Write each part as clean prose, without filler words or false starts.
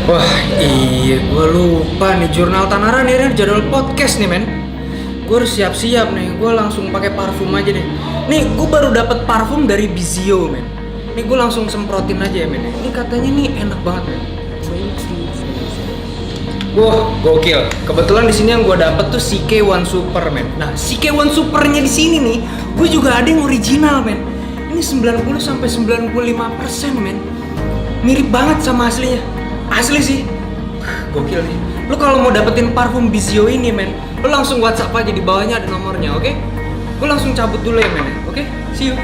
Wah, iya, gue lupa nih jurnal Tanara nih, jadwal podcast nih, men. Gue harus siap-siap nih, gue langsung pakai parfum aja deh. Nih, gue baru dapet parfum dari Bizio, men. Nih, gue langsung semprotin aja ya, men. Ini katanya nih enak banget, men. Wah, gokil. Kebetulan di sini yang gue dapet tuh CK1 Super, men. Nah, CK1 Supernya di sini nih, gue juga ada yang original, men. Ini 90-95%, men. Mirip banget sama aslinya. Asli sih. Gokil nih. Lu kalau mau dapetin parfum Bizio ini, men, lu langsung WhatsApp aja, di bawahnya ada nomornya, oke? Gue langsung cabut dulu ya, men. Oke? See you.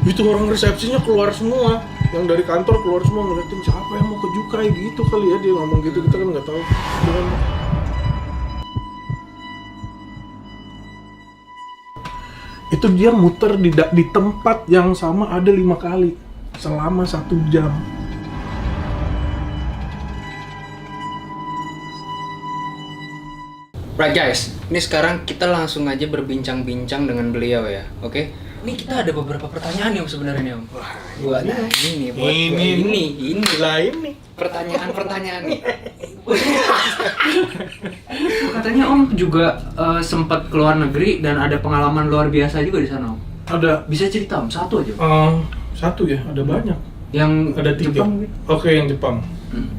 Itu orang resepsinya keluar semua, yang dari kantor keluar semua ngeliatin siapa yang mau ke Jukai gitu kali ya, dia ngomong gitu, kita kan nggak tahu. Itu dia muter di tempat yang sama ada 5 kali selama 1 jam. Right guys, ini sekarang kita langsung aja berbincang-bincang dengan beliau ya, oke? Ini kita ada beberapa pertanyaan nih om sebenarnya nih om. Wah, Buat ini, buat ini lah ini. pertanyaan-pertanyaan nih. Katanya om juga sempat keluar negeri dan ada pengalaman luar biasa juga di sana om. Ada Bisa cerita om, satu aja. satu ya, ada banyak. Yang Ada 3. Jepang gitu. Oke, yang Jepang. Hmm.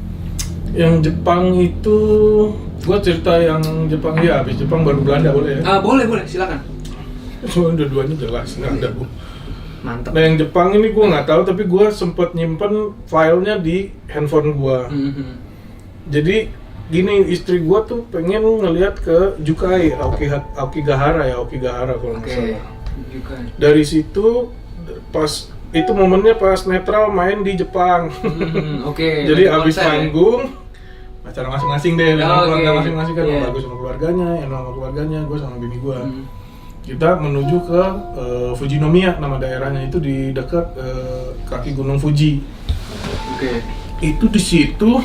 Yang Jepang itu gua cerita yang Jepang ya, habis Jepang baru Belanda boleh ya? Boleh, silakan. Soalnya dua-duanya jelas, nggak ada bu. Mantap. Nah yang Jepang ini gue nggak tahu, tapi gue sempet nyimpen filenya di handphone gue. Mhm. Jadi gini, istri gue tuh pengen ngelihat ke Jukai, Aokigahara kalau nggak Oke. salah. Juga. Dari situ pas itu momennya pas netral main di Jepang. Oke. Jadi lagi abis konser ya? manggung acara masing-masing deh, dengan Oh, keluarga oke. masing-masing kan. Iya. Bagus sama keluarganya, Eno sama keluarganya, gue sama bini gue. Hmm. Kita menuju ke Fujinomiya, nama daerahnya itu di dekat kaki Gunung Fuji. Oke. Itu di situ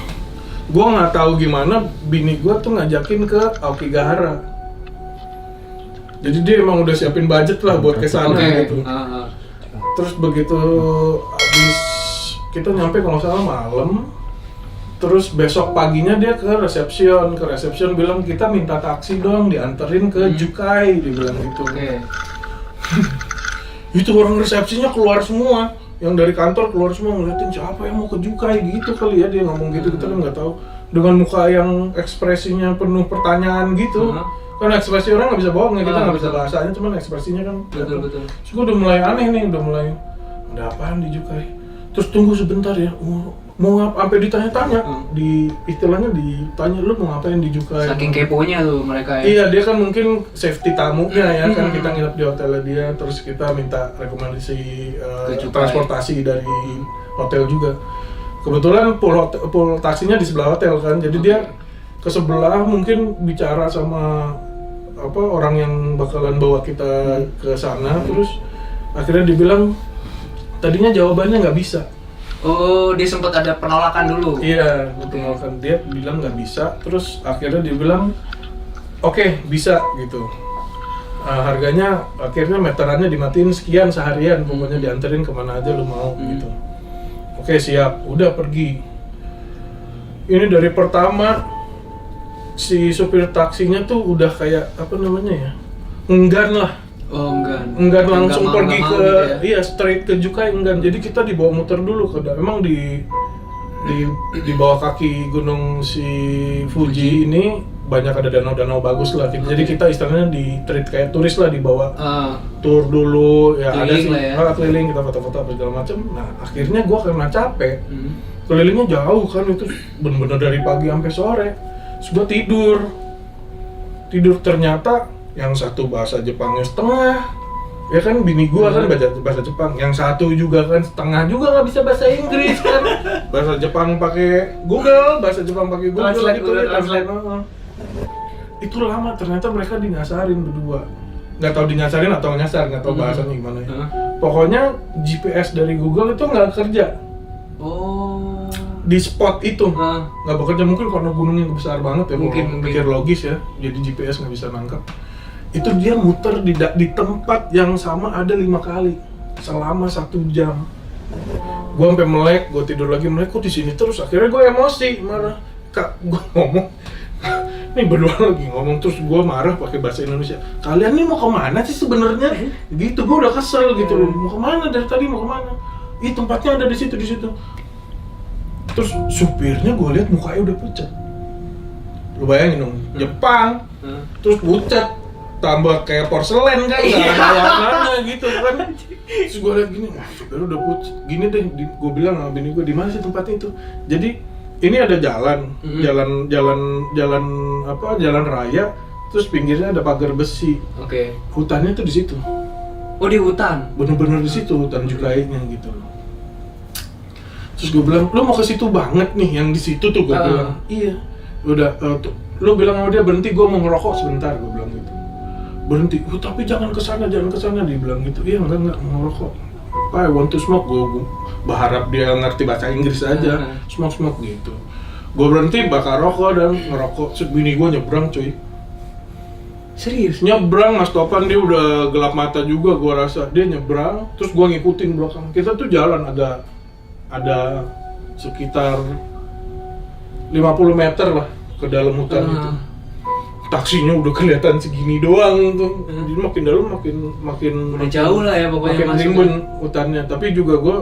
gue nggak tahu gimana bini gue tuh ngajakin ke Aokigahara. Jadi dia emang udah siapin budget lah buat kesana Oke. gitu. Terus begitu habis kita nyampe kalau nggak salah malam, terus besok paginya dia ke resepsion bilang kita minta taksi dong dianterin ke Jukai, dia bilang gitu. Oke. Itu orang resepsinya keluar semua, yang dari kantor keluar semua ngeliatin siapa yang mau ke Jukai gitu kali ya, dia ngomong gitu, kita kan nggak tahu, dengan muka yang ekspresinya penuh pertanyaan gitu. Kan ekspresi orang nggak bisa bohong ya, kita nggak bisa betul. bahasanya, cuman ekspresinya kan Betul. Terus gue udah mulai aneh nih, ada apaan di Jukai. Terus tunggu sebentar ya, mau sampai ditanya-tanya, di istilahnya ditanya lu mau ngapain di Jukai. Saking keponya tuh mereka ya. Iya, dia kan mungkin safety tamunya ya, kan kita nginep di hotelnya dia, terus kita minta rekomendasi Ke Jukai. transportasi dari hotel juga. Kebetulan pool taksinya di sebelah hotel kan, jadi dia ke sebelah mungkin bicara sama orang yang bakalan bawa kita ke sana, terus akhirnya dibilang tadinya jawabannya nggak bisa. Oh, dia sempat ada penolakan dulu. Iya, penolakan, dia bilang nggak bisa, terus akhirnya dia bilang oke, bisa gitu. Harganya akhirnya meterannya dimatiin sekian seharian, pokoknya dianterin kemana aja lu mau gitu. Oke, siap, udah pergi. Ini dari pertama si supir taksinya tuh udah kayak enggan lah. Oh, Enggan langsung mau, pergi nggak ke mau gitu ya? iya, straight ke Jukai, enggan. Jadi kita dibawa muter dulu ke emang di bawah kaki gunung si Fuji ini banyak ada danau-danau bagus lah. Jadi kita istilahnya di treat kayak turis lah, dibawa tour dulu ya, ada Keliling sih lah ya. keliling, kita foto-foto apa segala macam. Nah akhirnya gua karena capek, kelilingnya jauh kan, itu bener-bener dari pagi sampai sore. Terus gua tidur ternyata yang satu bahasa Jepangnya setengah, Ya kan bini gua kan bahasa Jepang, yang satu juga kan setengah juga nggak bisa bahasa Inggris kan. Bahasa Jepang pakai Google, bahasa Jepang pakai Google Translate, gitu ya, translate. Itu lama, ternyata mereka dinyasarin berdua. Nggak tahu dinyasarin atau nyasar, nggak tahu bahasanya gimana ya. Pokoknya GPS dari Google itu nggak kerja. Oh. Di spot itu nggak bekerja, mungkin karena gunungnya besar banget ya, mungkin pikir logis ya, jadi GPS nggak bisa nangkep. Itu dia muter di tempat yang sama ada 5 kali selama 1 jam. Gue sampai melek, gue tidur lagi melek, kok di sini terus. Akhirnya gue emosi, marah. Kak, gue ngomong, nih berdua lagi ngomong, terus gue marah pakai bahasa Indonesia. Kalian nih mau kemana sih sebenarnya? Gitu, gue udah kesel gitu loh. Mau kemana dari tadi, mau kemana? Ih, tempatnya ada di situ. Terus supirnya gue lihat mukanya udah pucat. Lu bayangin dong, Jepang, terus pucat. Tambah kayak porselen kan, nggak ada warnanya gitu kan. Terus gue liat gini, wah supir udah pucat. Gini deh, gue bilang sama bini gue, di mana sih tempat itu? Jadi ini ada jalan raya, terus pinggirnya ada pagar besi. Oke. Hutannya tuh di situ. Oh, di hutan. Bener-bener di situ hutan Jukainya gitu. Terus gue bilang, lo mau ke situ banget nih, yang di situ tuh gue bilang. Iya. Udah, lo bilang sama dia berhenti, gue mau ngerokok sebentar, gue bilang gitu. Berhenti, tapi jangan kesana, dia bilang gitu. Iya enggak mau rokok. I want to smoke, gue berharap dia ngerti bahasa Inggris aja. Smoke gitu. Gue berhenti bakar rokok dan ngerokok. Terus bini gue nyebrang cuy. Serius? Nyebrang, Mas Topan, dia udah gelap mata juga gue rasa. Dia nyebrang, terus gue ngikutin belakang. Kita tuh jalan ada sekitar 50 meter lah ke dalam hutan itu. Taksinya udah kelihatan segini doang tuh. Jadi makin dalam makin udah jauh lah ya pokoknya, makin rimbun hutannya. Tapi juga gue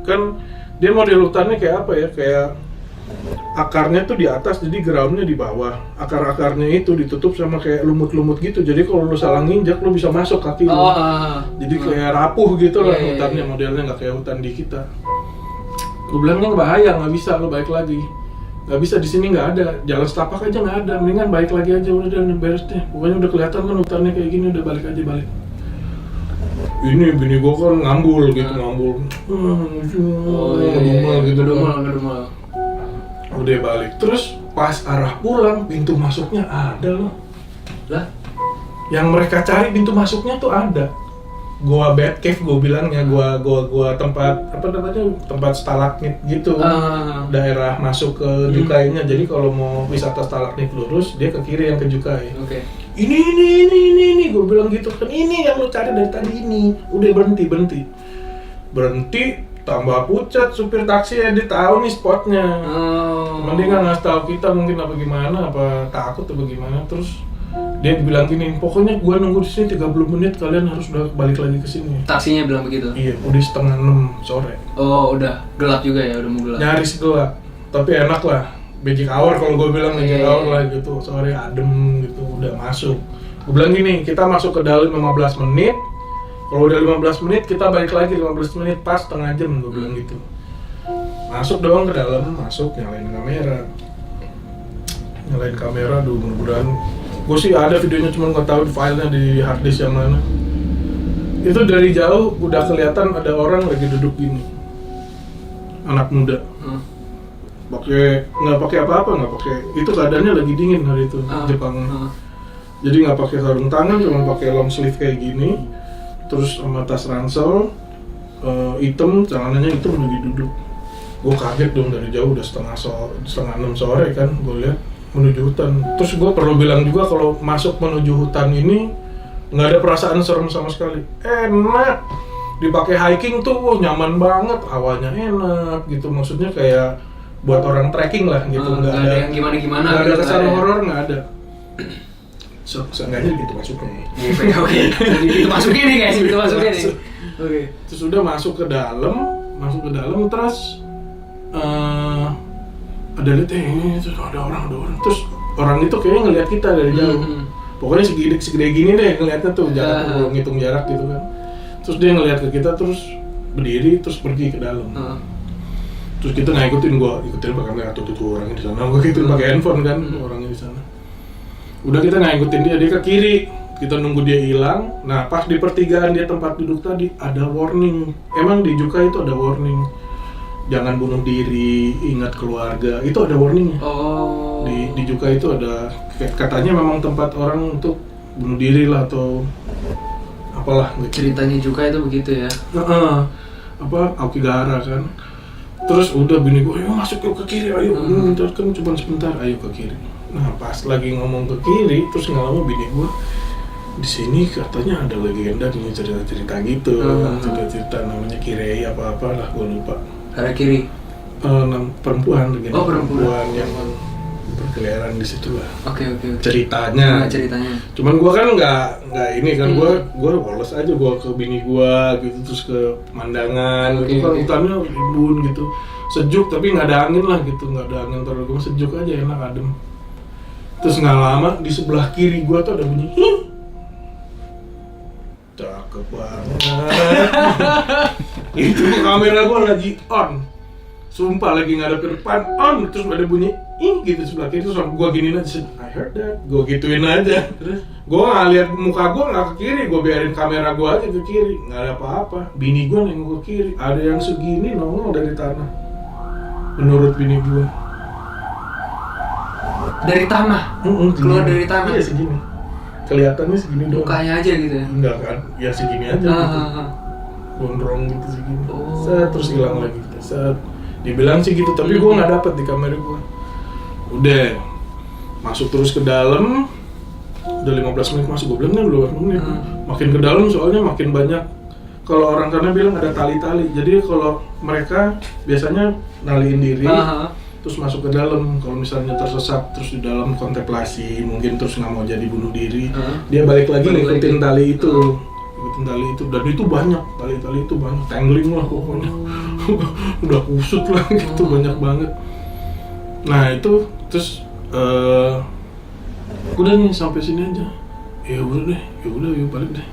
kan, dia model hutannya kayak apa ya, kayak akarnya tuh di atas, jadi groundnya di bawah. Akar-akarnya itu ditutup sama kayak lumut-lumut gitu, jadi kalau lu salah nginjak lu bisa masuk kaki lu. Jadi kayak rapuh gitu lah hutannya, modelnya nggak kayak hutan di kita. Gue bilangnya bahaya, nggak bisa, lu balik lagi. Nggak bisa, di sini nggak ada, jalan setapak aja nggak ada, mendingan balik lagi aja, udah beres deh. Pokoknya udah kelihatan kan hutannya kayak gini, udah balik. Ini bini gua kan ngambul gitu, ngedumel. Udah balik, terus pas arah pulang pintu masuknya ada loh. Lah? Yang mereka cari pintu masuknya tuh ada. Gua bed cave, gua bilangnya, gua tempat apa namanya, tempat stalagmit gitu, daerah masuk ke Jukainya. Jadi kalau mau wisata stalagmit lurus, dia ke kiri yang ke Jukai. Oke. Ini, gua bilang gitu kan, ini yang lu cari dari tadi ini. Udah berhenti, tambah pucat supir taksi ya, dia tahu nih spotnya. Mendingan ngasih tahu kita mungkin apa gimana, apa takut atau gimana. Terus dia bilang gini, pokoknya gua nunggu di sini 30 menit, kalian harus udah balik lagi ke sini. Taksinya bilang begitu? Iya, udah 5:30 sore. Oh, udah gelap juga ya, udah mau gelap. Nyaris gelap, tapi enak lah. Magic hour kalau gua bilang magic hour lah gitu, sore adem gitu, udah masuk. Gua bilang gini, kita masuk ke dalam 15 menit. Kalau udah 15 menit, kita balik lagi 15 menit, pas setengah jam, gua bilang gitu. Masuk doang ke dalam, nyalain kamera, mudah-mudahan. Gue sih ada videonya, cuma nggak tahu filenya di harddisk yang mana. Itu dari jauh udah kelihatan ada orang lagi duduk gini, anak muda. Nggak pakai apa-apa, itu keadaannya lagi dingin hari itu Jepang. Jadi nggak pakai sarung tangan, cuma pakai long sleeve kayak gini, terus sama tas ransel hitam, celananya hitam, lagi duduk. Gue kaget dong, dari jauh udah setengah 6 sore kan, gue lihat menuju hutan. Terus gue perlu bilang juga, kalau masuk menuju hutan ini nggak ada perasaan serem sama sekali. Enak, dipakai hiking tuh nyaman banget, hawanya enak gitu. Maksudnya kayak buat orang trekking lah gitu. Nggak ada yang gimana-gimana. Nggak ada kesan horor, nggak ada. Seenggaknya gitu masuknya. Oke. Itu masukin nih guys, itu masukin nih. Oke. Terus udah masuk ke dalam terus ada lihat ini terus ada orang. Terus orang itu kayaknya ngeliat kita dari jauh. Pokoknya segede gini deh ngeliatnya tuh, jarak kalau ngitung jarak gitu kan. Terus dia ngeliat ke kita, terus berdiri, terus pergi ke dalam. Terus kita nggak ikutin pakai kamera tuh orangnya di sana. Gue ikutin pakai handphone kan, orangnya di sana. Udah kita nggak ikutin dia ke Kita nunggu dia hilang. Nah pas di pertigaan dia tempat duduk tadi ada warning. Emang di Juka itu ada warning. Jangan bunuh diri, ingat keluarga. Itu ada warningnya. Oh. Di Juka itu ada katanya memang tempat orang untuk bunuh diri lah atau apalah. Ceritanya juga itu begitu ya. Apa Aokigahara kan. Terus udah bini gue, ayo masuk ke kiri, ayo. Ntar kan cuma sebentar, ayo ke kiri. Nah pas lagi ngomong ke kiri, terus nggak lama bini gue di sini katanya ada legenda nih cerita-cerita gitu, cerita-cerita namanya Kirei apa-apa lah, gue lupa. Arah kiri. Perempuan, legenda perempuan yang berkeliaran di situ lah. Oke. Ceritanya. Cuman gue kan nggak ini kan, gue woles aja gue ke bini gue gitu, terus ke pemandangan gitu kan, hutannya rimbun gitu, sejuk tapi nggak ada angin lah gitu, nggak ada angin terlalu sejuk aja, enak adem. Terus nggak lama di sebelah kiri gue tuh ada bunyi cakep banget. Itu kamera gue lagi on, sumpah lagi ngadep ke depan on, terus ada bunyi gitu sebelah kiri, terus gue giniin aja, I heard that, gue gituin aja. Terus gue nggak lihat muka gue nggak ke kiri, gue biarin kamera gue aja ke kiri, nggak ada apa-apa. Bini gue nengok ke kiri, ada yang segini nongol dari tanah. Menurut bini gue. Dari tanah? Keluar dari tanah? Iya segini. Kelihatannya segini doang. Mukanya aja gitu ya? Enggak kan, ya segini aja gitu. Gondrong gitu segini. Terus hilang lagi. Dibilang sih gitu, tapi gue nggak dapet di kamera gue. Udah masuk terus ke dalam, udah 15 menit masuk, gue bilang kan 12 menit. Makin ke dalam soalnya makin banyak. Kalau orang sana bilang ada tali-tali, jadi kalau mereka biasanya naliin diri, terus masuk ke dalam. Kalau misalnya tersesat terus di dalam kontemplasi, mungkin terus nggak mau jadi bunuh diri, dia balik lagi ngikutin tali itu. Dan itu banyak, tali-tali itu banyak, tangling lah pokoknya. Udah kusut lah gitu, banyak banget. Nah itu terus udah nih sampai sini aja. Ya udah yuk balik deh.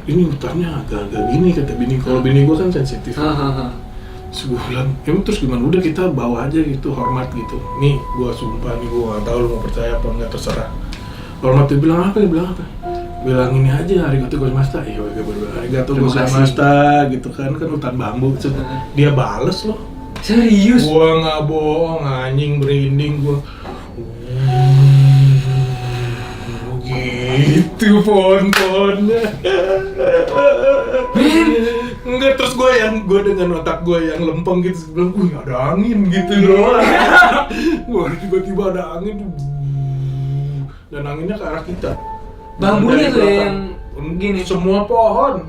Ini hutannya agak-agak gini kata bini. Kalau bini gua kan sensitif. Terus gue bilang, terus gimana? Udah kita bawa aja gitu, hormat gitu. Nih gua sumpah nih, gua nggak tahu lu mau percaya apa enggak, terserah. Hormat. Dia bilang apa? Bilang ini aja, arigatou gozaimashita. Iya, arigatou gozaimashita gitu kan hutan bambu. Dia bales loh. Serius? Gua nggak bohong, anjing merinding gua. Gitu pontonnya. Enggak, terus gue dengan otak gue yang lempeng gitu bilang, ada angin gitu doang. Wah tiba-tiba ada angin, dan anginnya ke arah kita. Bambunya tuh yang gini, semua pohon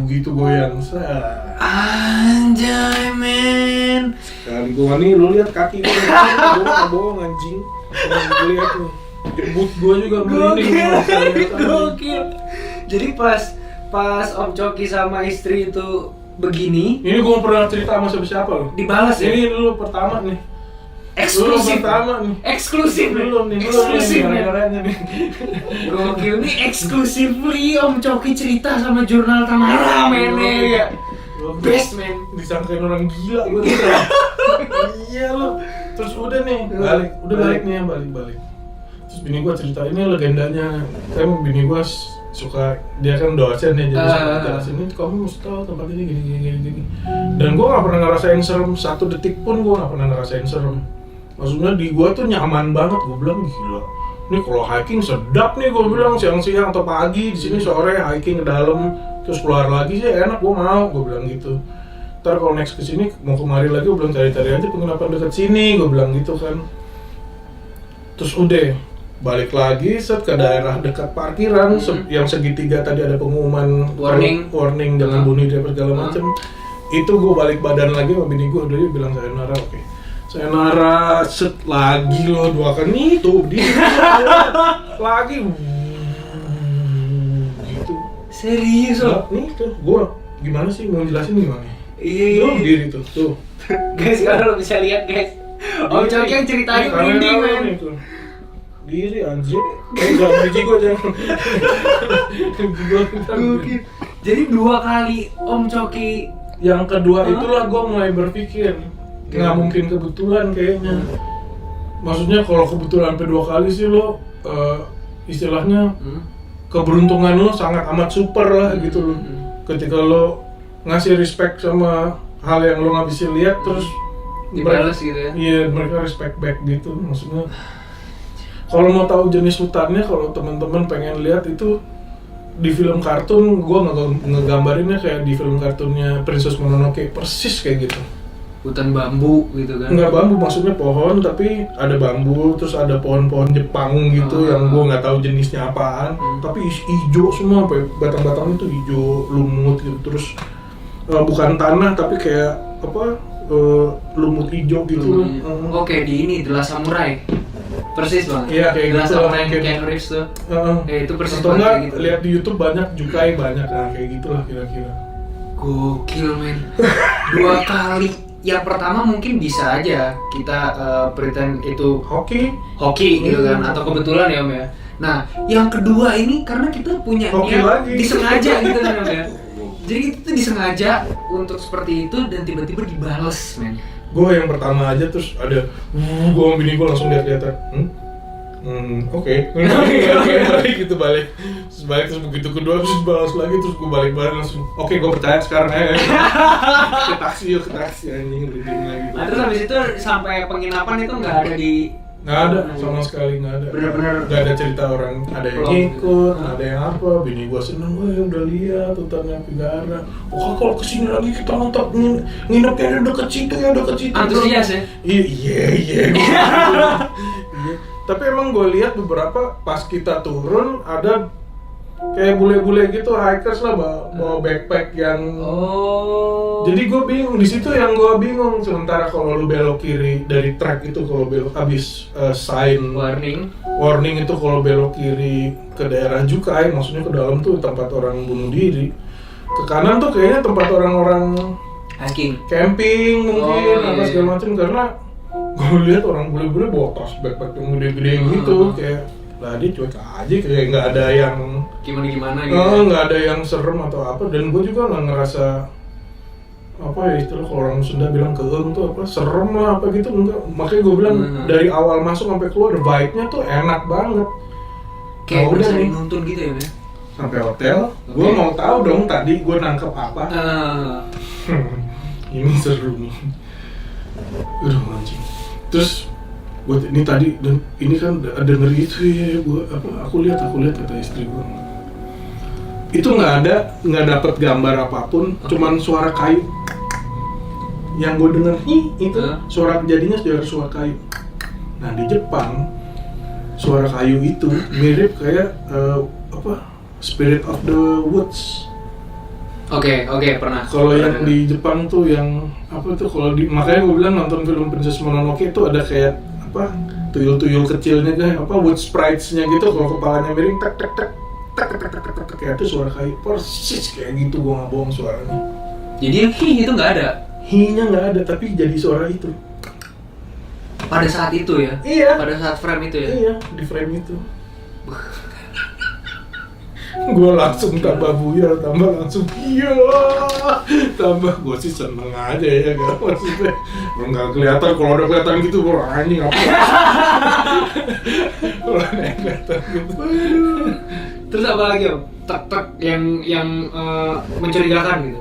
gitu goyang. Anjay men. Sekali gua nih, lu lihat kaki gua nggak bohong anjing. Lu lihat nih, boot gua juga merinding. Gokil. Jadi pas Om Coki sama istri itu begini, ini gua pernah cerita sama siapa loh. Dibalas ya? Ini dulu pertama nih. Eksklusif. Eksklusif nih. Gokil nih, exclusively Om Coki cerita sama jurnal Tamara men ya. Best men. Disangkain orang gila gue. Iya lo. Terus udah nih, balik nih, balik. Terus bini gue cerita ini legendanya. Kan bini gue suka, dia kan dosen ya, jadi suka jelasin ini kamu mesti tahu tempat ini gini. Dan gue nggak pernah ngerasain serem, 1 detik pun gue nggak pernah ngerasain serem. Maksudnya di gue tuh nyaman banget, gue bilang gila. Ini kalau hiking sedap nih, gue bilang siang-siang atau pagi di sini sore hiking ke dalam, terus keluar lagi sih enak, gue mau, gue bilang gitu. Ntar kalau next kesini mau kemari lagi, gue bilang cari-cari aja penginapan dekat sini, gue bilang gitu kan. Terus udah balik lagi ke daerah dekat parkiran yang segitiga tadi ada pengumuman warning jangan bunuh diri segala macem. Itu gue balik badan lagi sama bini gue, dia bilang sayonara, oke. Sayonara, set lagi lo 2 kali nih tuh dia lagi gitu. Serius loh? Nih tuh, gue gimana sih mau jelasin gimana? Iya. Tuh diri tuh. Guys, kalau lo bisa lihat guys, Om Coki yang ceritain merinding men. Diri anjir, enggak biji gue jangan. Jadi 2 kali Om Coki. Yang kedua itulah gue mulai berpikir nggak mungkin kebetulan kayaknya. Maksudnya kalau kebetulan sampai 2 kali sih lo istilahnya keberuntungan lo sangat amat super lah gitu loh. Ketika lo ngasih respect sama hal yang lo nggak bisa lihat, terus dibalas gitu ya. Iya, mereka respect back gitu. Maksudnya kalau mau tahu jenis hutannya, kalau teman-teman pengen lihat itu di film kartun, gue ngegambarinnya kayak di film kartunnya Princess Mononoke, persis kayak gitu. Hutan bambu gitu kan? Enggak bambu, maksudnya pohon tapi ada bambu, terus ada pohon-pohon Jepang gitu yang gue nggak tahu jenisnya apaan, tapi hijau semua, batang-batangnya tuh hijau lumut gitu, terus bukan tanah tapi kayak apa, lumut hijau gitu. Oke, di ini The Last Samurai. Persis banget. Iya kayak The Last gitu. Samurai yang Keanu Reeves tuh. Itu persis atau banget enggak, kayak gitu. lihat di YouTube banyak Jukai banyak, nah kayak gitulah kira-kira. Gokil men. 2 kali. Yang pertama mungkin bisa aja kita pretend itu Hoki gitu kan, atau kebetulan ya Om ya. Nah, yang kedua ini karena kita punya Hoki niat lagi. disengaja gitu kan Om ya. Jadi kita tuh disengaja untuk seperti itu dan tiba-tiba dibales men. Gue yang pertama aja terus ada gue sama bini gue langsung lihat-lihatan. Oke. Balik gitu, balik terus begitu kedua terus balas lagi, terus gue balik langsung oke, gue percaya sekarang ya. ke taksi anjing rinding lagi. Nah, terus habis itu sampai penginapan itu nggak ada di Nggak ada, sama sekali nggak ada. Bener-bener nggak ada cerita orang, ada yang ngikut, ada yang apa. Bini gua seneng, udah lihat hutannya Pigara. Oh kalau kesini lagi kita nonton nginepnya udah deket situ ya, deket situ. antusias ya. Iya. Tapi emang gue lihat beberapa pas kita turun ada kayak bule-bule gitu, hikers lah, bawa backpack yang. Jadi gue bingung di situ, yang gue bingung sementara kalau lu belok kiri dari track itu, kalau belok habis sign warning itu, kalau belok kiri ke daerah Jukai, maksudnya ke dalam tuh tempat orang bunuh diri. Ke kanan tuh kayaknya tempat orang-orang hiking, camping mungkin apa segala macam, karena gue lihat orang bule-bule bawa tas backpack yang gede-gede gitu, kayak lah dia cuek aja, kayak nggak ada yang gimana gitu. Nggak ada yang serem atau apa, dan gue juga nggak ngerasa apa ya istilah kalau orang Sunda bilang keeng tuh apa, serem lah apa gitu, enggak. Makanya gue bilang dari awal masuk sampai keluar vibe-nya tuh enak banget. Kayak udah nih nuntun gitu ya men. sampai hotel, gue mau tahu dong tadi gue nangkep apa. Ini seru nih. Anjing. Terus buat ini tadi, dan ini kan denger itu ya, aku lihat kata istri gue. Itu nggak dapet gambar apapun, cuman suara kayu. Yang gue denger itu suara kejadiannya dari suara kayu. Nah di Jepang suara kayu itu mirip kayak Spirit of the Woods. Oke, pernah. Kalau yang di Jepang tuh yang apa tuh, kalau makanya gue bilang nonton film Princess Mononoke itu ada kayak apa, tuyul-tuyul kecilnya kayak apa, wood sprites-nya gitu, kalau kepalanya miring tek kayak itu suara kayu, persis kayak gitu, gue nggak bohong suaranya. Jadi itu nggak ada? Hi-nya nggak ada, tapi jadi suara itu. Pada saat itu ya? Iya. Pada saat frame itu ya? Iya, di frame itu. Gue langsung tambah buyar, tambah langsung tambah gue sih seneng aja ya, gak maksudnya nggak kelihatan, kalau udah kelihatan gitu gue anjing apa kalau udah kelihatan gitu. Terus apa lagi Om? Truk yang mencurigakan gitu?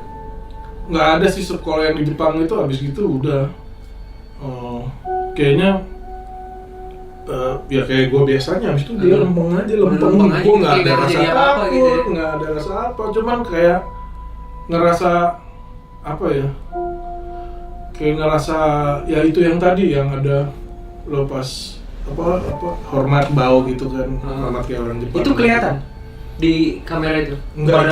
Nggak ada sih, kalau yang di Jepang itu habis gitu udah kayaknya ya kayak gue biasanya, habis itu dia lempeng aja, gue nggak ada rasa takut, gitu ya? Nggak ada rasa apa, cuman kayak ngerasa apa ya, kayak ngerasa ya itu yang tadi yang ada lo pas apa hormat bau gitu kan, hormat kayak orang Jepang. Itu kelihatan di kamera itu? Enggak,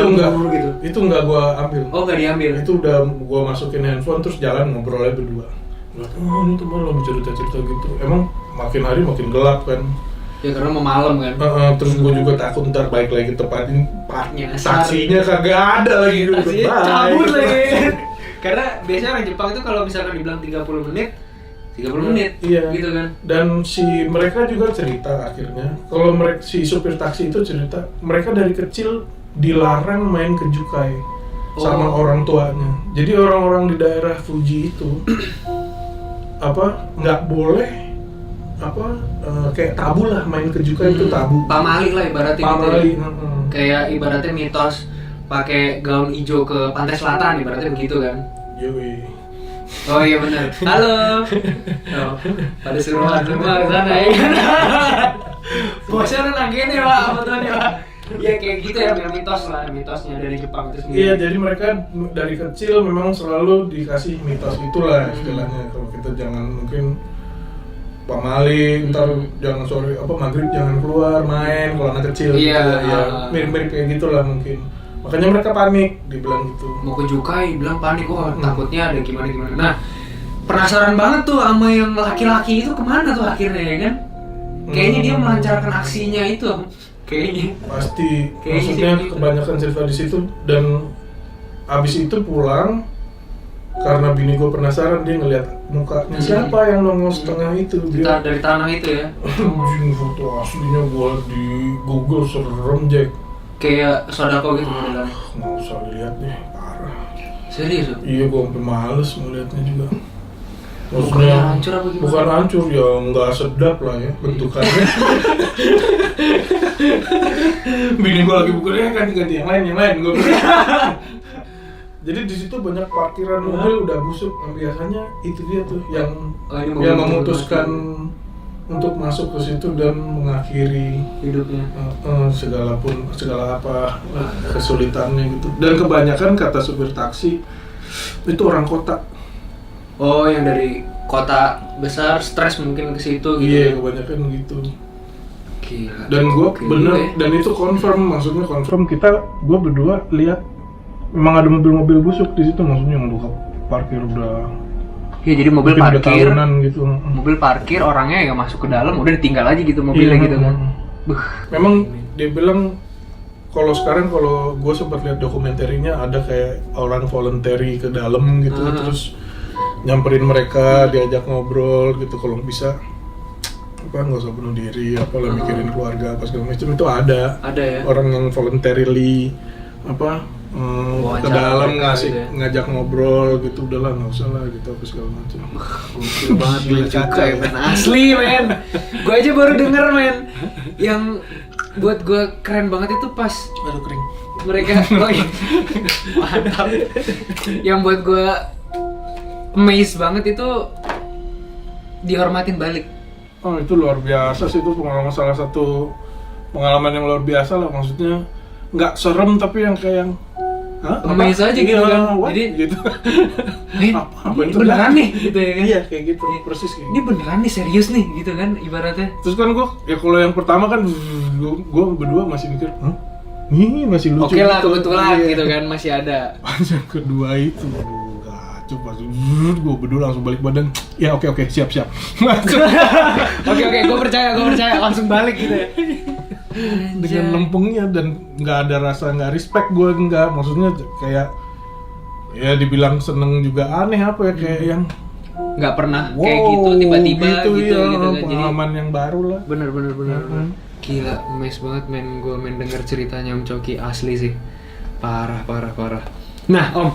gitu? Itu nggak gue ambil. Oh nggak diambil? Itu udah gue masukin handphone terus jalan ngobrolnya berdua. Ini teman lo cerita-cerita gitu, emang makin hari makin gelap kan. Ya karena mau malam kan. Terus gue juga takut ntar balik lagi ke tempat ini, taksinya kagak ada lagi, cabut lagi. Karena biasanya orang Jepang itu kalau misalkan dibilang 30 menit iya. Gitu kan. Dan si mereka juga cerita akhirnya, kalau si supir taksi itu cerita, mereka dari kecil dilarang main ke Jukai sama orang tuanya. Jadi orang-orang di daerah Fuji itu nggak boleh kayak tabu lah, main kejukan itu tabu. Pamali lah ibaratnya Pamali, gitu ya. Kayak ibaratnya mitos pakai gaun hijau ke pantai selatan ibaratnya begitu kan. Yoi. Oh iya benar. Halo. Oh, pada suruhan semua ke sana ya. Bosnya udah nagih nih Pak, betul nih Pak. Iya kayak gitu ya, mitos lah, mitosnya dari Jepang itu sendiri. Iya, jadi mereka dari kecil memang selalu dikasih mitos itulah istilahnya. Kalau kita jangan mungkin pamali, ntar jangan sore maghrib jangan keluar main kalau anak kecil. Iya, gitu, ya mirip-mirip kayak gitulah mungkin. Makanya mereka panik, dibilang gitu. Mau ke Jukai, bilang panik, takutnya ada gimana. Nah, penasaran banget tuh sama yang laki-laki itu kemana tuh akhirnya ya kan? Kayaknya dia melancarkan aksinya itu, kayaknya. Pasti, Kayaknya maksudnya gitu. kebanyakan cerita di situ dan abis itu pulang karena bini gue penasaran, dia ngeliat mukanya siapa yang nongol setengah itu. Dia Dari tanah itu ya. anjing, foto aslinya gue di Google serem Jack. Kayak sodako gitu modelan. Nggak usah lihat deh, parah. Serius? Iya, gue sampai males ngeliatnya juga. Bukannya hancur apa gimana? Bukan hancur, ya nggak sedap lah ya bentukannya. Bini gue lagi bukulnya kan ganti yang lain gue. Jadi di situ banyak parkiran mobil udah busuk. Yang biasanya itu dia tuh yang yang memutuskan untuk masuk ke situ dan mengakhiri hidupnya. segala apa kesulitannya gitu. Dan kebanyakan kata supir taksi itu orang kota. Oh, yang dari kota besar stres mungkin ke situ gitu. Iya, kebanyakan gitu. Gila. Dan gue bener ya. dan itu confirm, maksudnya confirm gue berdua lihat memang ada mobil-mobil busuk di situ, maksudnya yang udah parkir udah. Iya, jadi mobil mungkin udah parkir. tahunan gitu. Mobil parkir, orangnya ya masuk ke dalam, udah ditinggal aja gitu mobilnya Iya, gitu kan. Memang dia bilang kalau sekarang kalau gue sempat lihat dokumenterinya ada kayak orang voluntary ke dalam gitu, terus nyamperin mereka, diajak ngobrol gitu, kalau bisa apa nggak usah bunuh diri, apalah mikirin keluarga apa segala macam, itu ada ya. orang yang voluntarily ke dalam ngasih gitu ya. ngajak ngobrol gitu, udahlah nggak usah lah gitu apa segala macam. Gokil banget men juga ya men, asli men. Gue aja baru denger men. Yang buat gue keren banget itu pas Aduh kering. mereka mantap. Yang buat gue amazed banget itu dihormatin balik. Oh itu luar biasa sih, itu salah satu pengalaman yang luar biasa lah, maksudnya nggak serem tapi yang kayak yang amazed aja gitu kan. Jadi gitu. Apa Ini itu beneran nih gitu ya kan. Iya kayak gitu, persis kayak Ini beneran nih, serius nih gitu kan ibaratnya. Terus kan gue, ya kalau yang pertama kan gue berdua masih mikir, ini masih lucu. Oke lah, gitu. kebetulan Iya. gitu kan masih ada. Pas yang kedua itu, coba gue berdua langsung balik badan. Ya oke siap. Oke, gue percaya langsung balik gitu ya. Dengan lempengnya dan nggak ada rasa nggak respect gue, nggak, maksudnya kayak ya dibilang seneng juga aneh apa ya, kayak yang nggak pernah kayak gitu tiba-tiba gitu ya, kan. Jadi pengalaman yang baru lah. bener. Gila, amazed banget men, gue denger ceritanya Om Coki, asli sih. Parah. Nah Om,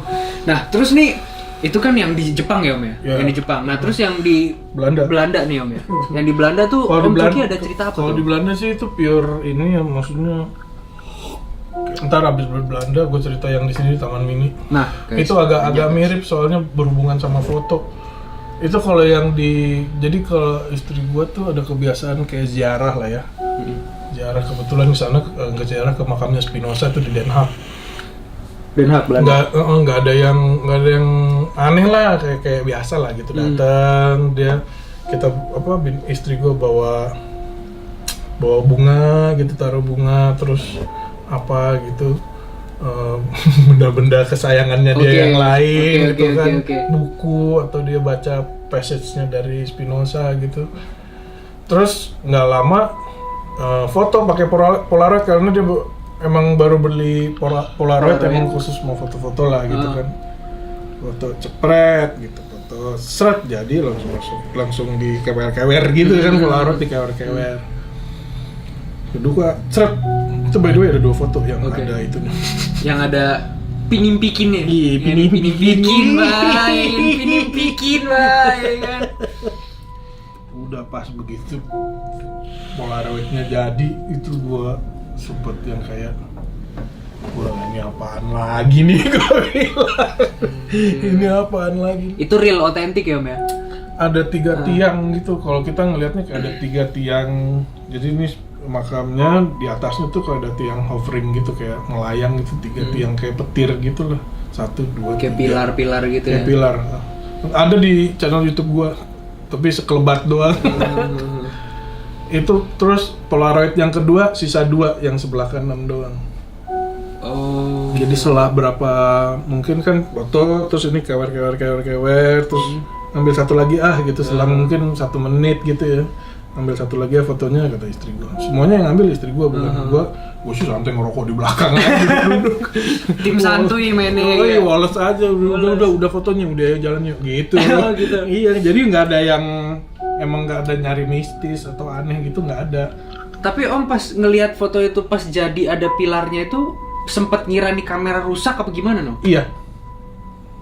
terus nih itu kan yang di Jepang ya Om ya? Ya. Yang di Jepang. Nah terus yang di Belanda nih Om ya? Yang di Belanda tuh Kalau Om di Coki Belanda- ada cerita apa Kalau tuh? di Belanda sih itu pure ini ya, maksudnya ntar abis Belanda gue cerita yang di sini di Taman Mini. Nah guys, Itu agak mirip soalnya berhubungan sama foto. Itu kalau yang jadi kalau istri gue tuh ada kebiasaan kayak ziarah lah ya. Ziarah, kebetulan di sana ziarah ke makamnya Spinoza itu di Den Haag. Den Haag Belanda. Nggak ada yang aneh lah, kayak biasa lah gitu, datang istri gue bawa bunga gitu, taruh bunga, terus apa gitu, benda-benda kesayangannya dia yang lain gitu kan, buku atau dia baca passage-nya dari Spinoza gitu. Terus nggak lama foto pakai Polaroid karena dia emang baru beli Polaroid emang khusus mau foto-foto lah gitu kan. Foto cepret gitu, foto seret jadi langsung di kewer-kewer gitu kan, Polaroid di kewer-kewer. Kedua seret, itu by the way ada 2 foto yang ada itu nih. Yang ada pinimpikinnya. Iya, pinimpikin, Bay. Pinimpikin, Bay, ya kan. udah pas begitu Polaroidnya jadi, itu gua sempet yang kayak wah ini apaan lagi nih gua bilang. Ini apaan lagi? Itu real otentik ya Om ya? Ada 3 tiang gitu, kalau kita ngelihatnya kayak ada 3 tiang. Jadi ini makamnya di atasnya tuh kayak ada tiang hovering gitu, kayak melayang gitu, 3 tiang kayak petir gitu lah. 1, 2, Kayak 3. pilar-pilar gitu Kayak ya? pilar. Ada di channel YouTube gua, tapi sekelebat doang. Itu terus Polaroid yang kedua sisa 2 yang sebelah kanan doang. Oh. Jadi setelah berapa mungkin kan foto, terus ini kewer terus ambil satu lagi gitu, selang mungkin 1 menit gitu ya, ambil satu lagi fotonya, kata istri gua. Semuanya yang ambil istri gua, bukan gua sih santai ngerokok di belakang aja duduk. Tim santuy mainnya. Oh iya, Wallace aja, udah fotonya, udah jalan yuk gitu. Gitu. Iya, jadi nggak ada yang emang nggak ada nyari mistis atau aneh gitu, nggak ada. Tapi Om pas ngelihat foto itu pas jadi ada pilarnya itu sempet ngira nih kamera rusak apa gimana no? Iya.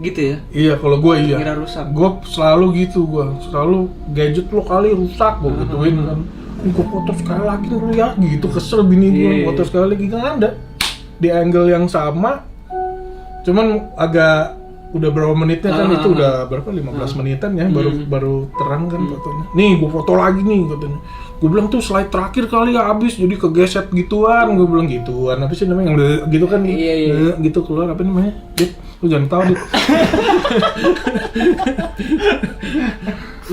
Gitu ya? Iya, kalau gue iya. Ngira rusak. Gue selalu gitu, selalu gadget lo kali rusak, gue gituin kan. Gue foto sekali lagi dulu ya, gitu kesel bini gue, foto sekali lagi nggak ada. Di angle yang sama, cuman agak udah berapa menitnya kan itu udah berapa 15 menitan ya, baru terang kan fotonya. Nih gue foto lagi nih katanya. Gue bilang tuh slide terakhir kali ya habis, jadi kegeset gituan. Gue bilang gituan, apa sih namanya yang gitu kan? Iya. Gitu keluar apa namanya? Lu jangan tahu Dit.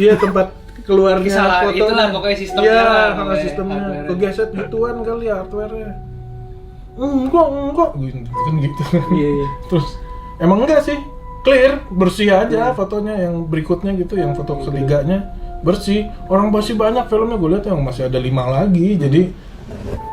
Iya, tempat keluarnya Salah, foto. itulah pokoknya sistemnya. Iya, lah, sama pokoknya sistemnya. hardware-nya. Kegeset gituan kali ya hardware-nya. Enggak. Kan gitu. Iya. Terus emang enggak sih? Clear, bersih aja fotonya yang berikutnya gitu, yang foto ketiganya bersih. Orang masih banyak filmnya gue lihat yang masih ada 5 lagi. Jadi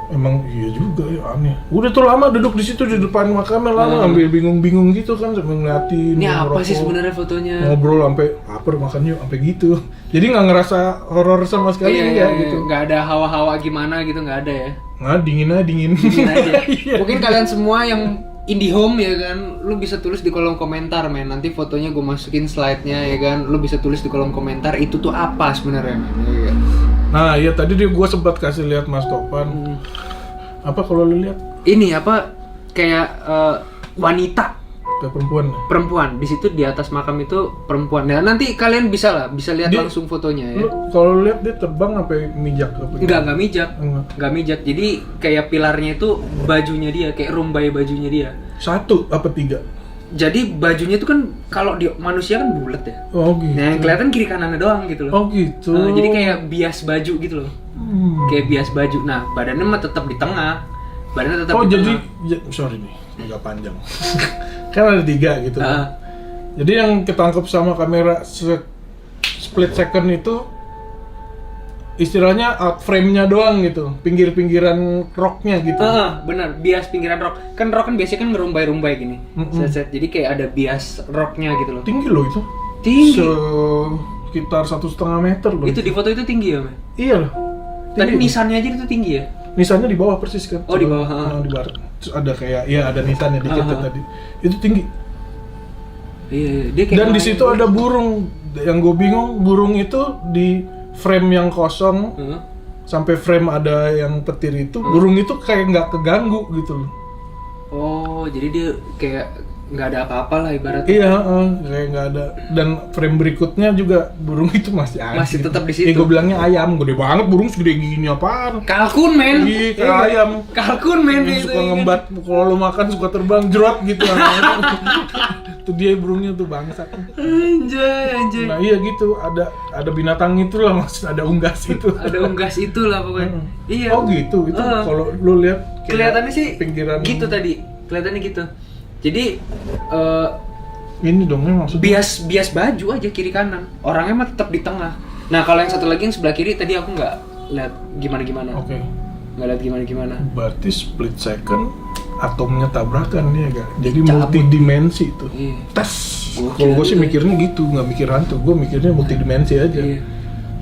emang iya juga ya, aneh. Udah tuh lama duduk di situ di depan makamnya lama, ambil bingung-bingung gitu kan sambil ngeliatin. Ini apa ngerokok, sih sebenarnya fotonya? ngobrol sampai lapar makan yuk sampai gitu. Jadi nggak ngerasa horor sama sekali Iya, gitu. nggak ada hawa-hawa gimana gitu, nggak ada ya? Nah, dingin aja. Dingin aja. Mungkin kalian semua yang IndiHome ya kan, lu bisa tulis di kolom komentar men, nanti fotonya gue masukin slide-nya ya kan, lu bisa tulis di kolom komentar itu tuh apa sebenarnya men. Iya. Nah iya tadi gue sempat kasih lihat Mas Topan. Apa kalau lu lihat? Ini apa kayak wanita Kayak perempuan. di situ di atas makam itu perempuan. Nah, nanti kalian bisa lihat langsung fotonya ya. Lu kalau lihat dia terbang sampai mijak apa gitu? Enggak mijak. Jadi kayak pilarnya itu bajunya dia, kayak rumbai bajunya dia. 1 apa 3? Jadi bajunya itu kan kalau di manusia kan bulat ya. Oh gitu. Nah, yang kelihatan kiri kanannya doang gitu loh. Oh gitu. Jadi kayak bias baju gitu loh. Kayak bias baju. Nah, badannya mah tetap di tengah. Badannya tetap di jadi tengah. sorry nih, agak panjang. Kan ada 3 gitu. Jadi yang ketangkep sama kamera split second itu istilahnya out frame-nya doang gitu, pinggir-pinggiran roknya gitu. Benar, bias pinggiran rok. Kan rok kan biasanya kan ngerumbai-rumbai gini. Set. Jadi kayak ada bias roknya gitu loh. Tinggi loh itu. Tinggi. Sekitar 1,5 meter loh. Itu di foto itu tinggi ya, Mas? Iya loh. Tadi nisannya aja itu tinggi ya? Nisannya di bawah persis kan? Oh, di bawah. Di barat. Terus ada kayak, ada nisannya dikit tadi. Itu tinggi. Iya, dia kayak Dan di situ ada burung. Yang gue bingung, burung itu di frame yang kosong sampai frame ada yang petir itu, burung itu kayak nggak keganggu gitu loh. Oh, jadi dia kayak nggak ada apa-apa lah ibaratnya. Iya, kayak nggak ada. Dan frame berikutnya juga burung itu masih ada. Masih tetap di situ. Gue bilangnya ayam, gede banget burung segede gini apaan? Kalkun men. Iya, kayak ayam. Kalkun men Yang itu. suka ngembat, kalau lo makan suka terbang jerot gitu. Itu dia burungnya tuh bangsat. Anjay. Nah iya gitu, ada binatang itu lah, maksud ada unggas itu. Ada unggas itu lah pokoknya. Iya. Oh gitu, itu kalau lu lihat kelihatannya sih pinggiran gitu tadi. Kelihatannya gitu. Jadi ini dong maksudnya bias baju aja kiri kanan. Orangnya mah tetap di tengah. Nah, kalau yang satu lagi yang sebelah kiri tadi aku nggak lihat gimana. Oke. Nggak lihat gimana. Berarti split second atomnya tabrakan dia kan. Jadi multidimensi itu. Iya. Tes. Kalau gue sih mikirnya gitu, nggak mikir hantu. Gue mikirnya multidimensi aja. Iya.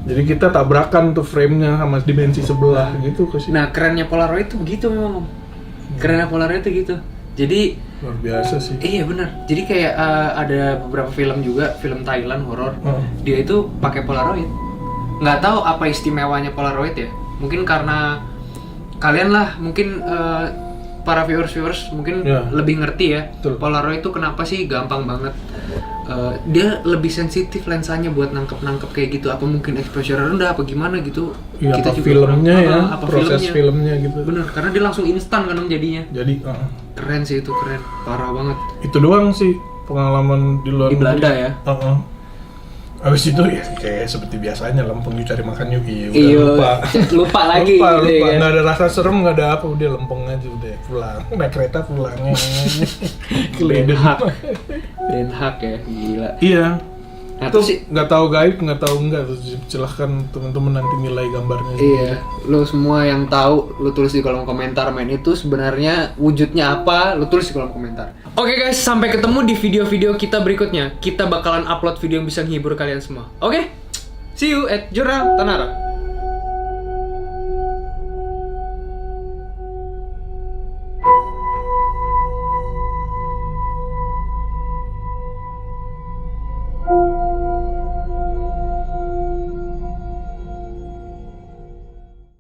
Jadi kita tabrakan tuh frame-nya sama dimensi sebelah gitu ke sini. Nah, kerennya Polaroid itu begitu memang. Kerennya Polaroid itu gitu. Jadi luar biasa sih. Iya benar. Jadi kayak ada beberapa film juga, film Thailand horor. Dia itu pakai Polaroid. nggak tahu apa istimewanya Polaroid ya. Mungkin karena kalian lah, mungkin para viewers mungkin Ya. lebih ngerti ya. Betul. Polaroid itu kenapa sih gampang banget. Dia lebih sensitif lensanya buat nangkep kayak gitu. Apa mungkin exposure rendah apa gimana gitu. Iya, Kita apa juga filmnya kurang- ya, apa proses filmnya gitu. Bener, karena dia langsung instan kan jadinya. Jadi Keren sih itu, keren. Parah banget. itu doang sih pengalaman di luar Di Belanda ya. Habis itu ya kayak seperti biasanya lempeng yuk cari makan yuk, udah Iya, lupa. lupa lagi lupa, gitu lupa. ya. Nggak ada rasa serem, nggak ada apa, udah lempeng aja udah pulang. Naik kereta pulang. Ke Den Leiden. Haag. Den Haag ya, gila. Iya. Nah, Itu terus sih, nggak tahu gaib, nggak tahu enggak. Silahkan teman-teman nanti nilai gambarnya. iya, lo semua yang tahu, lo tulis di kolom komentar, men. Itu sebenarnya wujudnya apa, lo tulis di kolom komentar. Oke guys, sampai ketemu di video-video kita berikutnya. Kita bakalan upload video yang bisa menghibur kalian semua. Oke? See you at Jurnal Tanara.